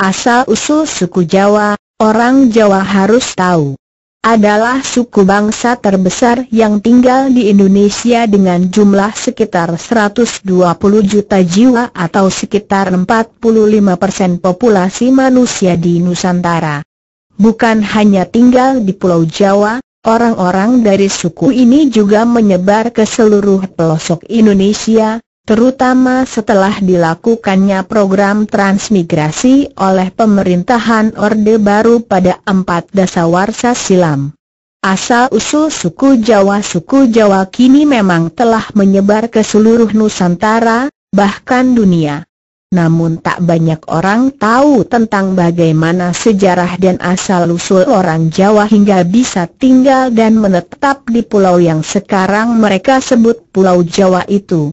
Asal-usul suku Jawa, orang Jawa harus tahu, adalah suku bangsa terbesar yang tinggal di Indonesia dengan jumlah sekitar 120 juta jiwa atau sekitar 45% populasi manusia di Nusantara. Bukan hanya tinggal di Pulau Jawa, orang-orang dari suku ini juga menyebar ke seluruh pelosok Indonesia, terutama setelah dilakukannya program transmigrasi oleh pemerintahan Orde Baru pada 4 dasawarsa silam. Asal-usul suku Jawa kini memang telah menyebar ke seluruh Nusantara, bahkan dunia. Namun tak banyak orang tahu tentang bagaimana sejarah dan asal-usul orang Jawa hingga bisa tinggal dan menetap di pulau yang sekarang mereka sebut Pulau Jawa itu.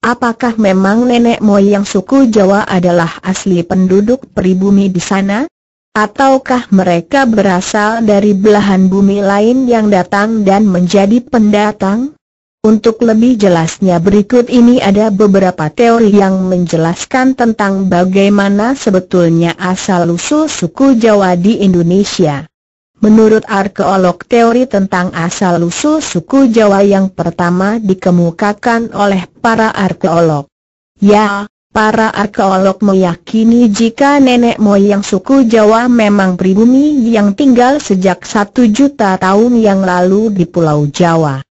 Apakah memang nenek moyang suku Jawa adalah asli penduduk pribumi di sana? Ataukah mereka berasal dari belahan bumi lain yang datang dan menjadi pendatang? Untuk lebih jelasnya berikut ini ada beberapa teori yang menjelaskan tentang bagaimana sebetulnya asal-usul suku Jawa di Indonesia. Menurut arkeolog, teori tentang asal-usul suku Jawa yang pertama dikemukakan oleh para arkeolog. Ya, para arkeolog meyakini jika nenek moyang suku Jawa memang pribumi yang tinggal sejak 1 juta tahun yang lalu di Pulau Jawa.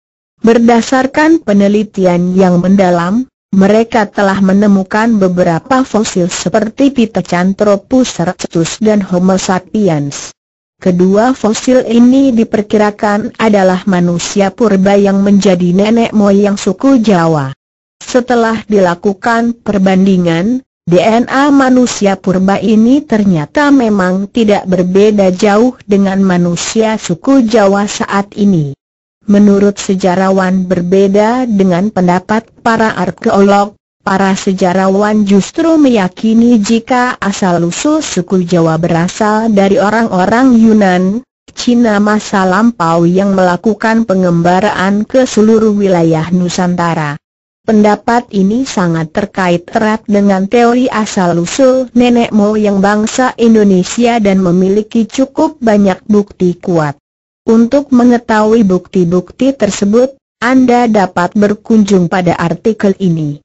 Berdasarkan penelitian yang mendalam, mereka telah menemukan beberapa fosil seperti Pithecanthropus erectus dan Homo sapiens. Kedua fosil ini diperkirakan adalah manusia purba yang menjadi nenek moyang suku Jawa. Setelah dilakukan perbandingan, DNA manusia purba ini ternyata memang tidak berbeda jauh dengan manusia suku Jawa saat ini. Menurut sejarawan berbeda dengan pendapat para arkeolog, para sejarawan justru meyakini jika asal-usul suku Jawa berasal dari orang-orang Yunan, Cina masa lampau yang melakukan pengembaraan ke seluruh wilayah Nusantara. Pendapat ini sangat terkait erat dengan teori asal-usul nenek moyang bangsa Indonesia dan memiliki cukup banyak bukti kuat. Untuk mengetahui bukti-bukti tersebut, Anda dapat berkunjung pada artikel ini.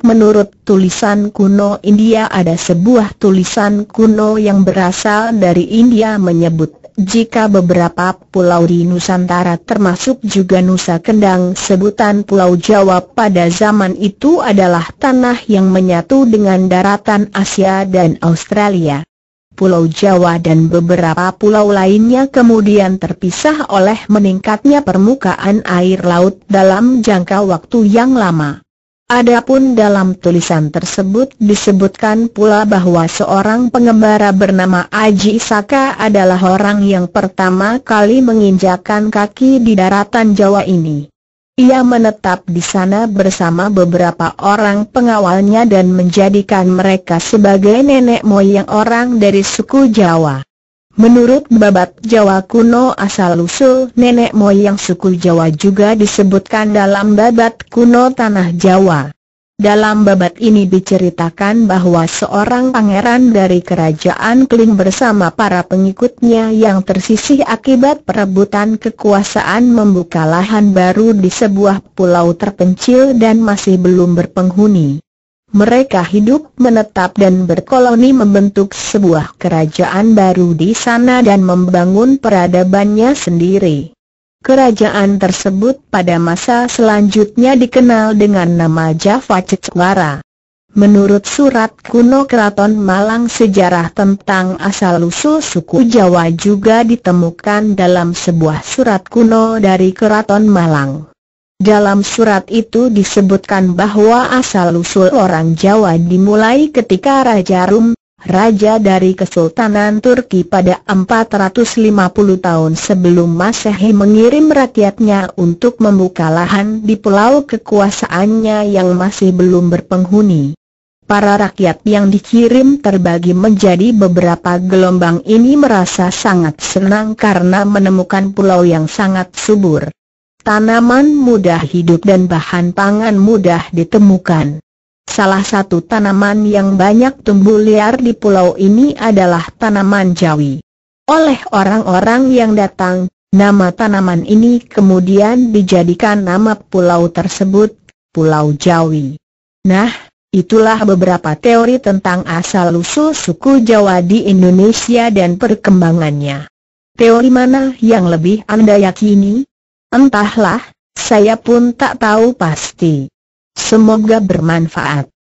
Menurut tulisan kuno India, ada sebuah tulisan kuno yang berasal dari India menyebut jika beberapa pulau di Nusantara termasuk juga Nusa Kendang sebutan Pulau Jawa pada zaman itu adalah tanah yang menyatu dengan daratan Asia dan Australia. Pulau Jawa dan beberapa pulau lainnya kemudian terpisah oleh meningkatnya permukaan air laut dalam jangka waktu yang lama. Adapun dalam tulisan tersebut disebutkan pula bahwa seorang pengembara bernama Aji Saka adalah orang yang pertama kali menginjakkan kaki di daratan Jawa ini. Ia menetap di sana bersama beberapa orang pengawalnya dan menjadikan mereka sebagai nenek moyang orang dari suku Jawa. Menurut babat Jawa kuno, asal-usul nenek moyang suku Jawa juga disebutkan dalam babat kuno Tanah Jawa. Dalam babat ini diceritakan bahwa seorang pangeran dari kerajaan Kling bersama para pengikutnya yang tersisih akibat perebutan kekuasaan membuka lahan baru di sebuah pulau terpencil dan masih belum berpenghuni. Mereka hidup menetap dan berkoloni membentuk sebuah kerajaan baru di sana dan membangun peradabannya sendiri. Kerajaan tersebut pada masa selanjutnya dikenal dengan nama Java Cecwara. Menurut surat kuno Keraton Malang, sejarah tentang asal-usul suku Jawa juga ditemukan dalam sebuah surat kuno dari Keraton Malang. Dalam surat itu disebutkan bahwa asal-usul orang Jawa dimulai ketika Raja Rum, raja dari Kesultanan Turki pada 450 tahun sebelum Masehi, mengirim rakyatnya untuk membuka lahan di pulau kekuasaannya yang masih belum berpenghuni. Para rakyat yang dikirim terbagi menjadi beberapa gelombang ini merasa sangat senang karena menemukan pulau yang sangat subur. Tanaman mudah hidup dan bahan pangan mudah ditemukan. Salah satu tanaman yang banyak tumbuh liar di pulau ini adalah tanaman jawi. Oleh orang-orang yang datang, nama tanaman ini kemudian dijadikan nama pulau tersebut, Pulau Jawi. Nah, itulah beberapa teori tentang asal-usul suku Jawa di Indonesia dan perkembangannya. Teori mana yang lebih Anda yakini? Entahlah, saya pun tak tahu pasti. Semoga bermanfaat.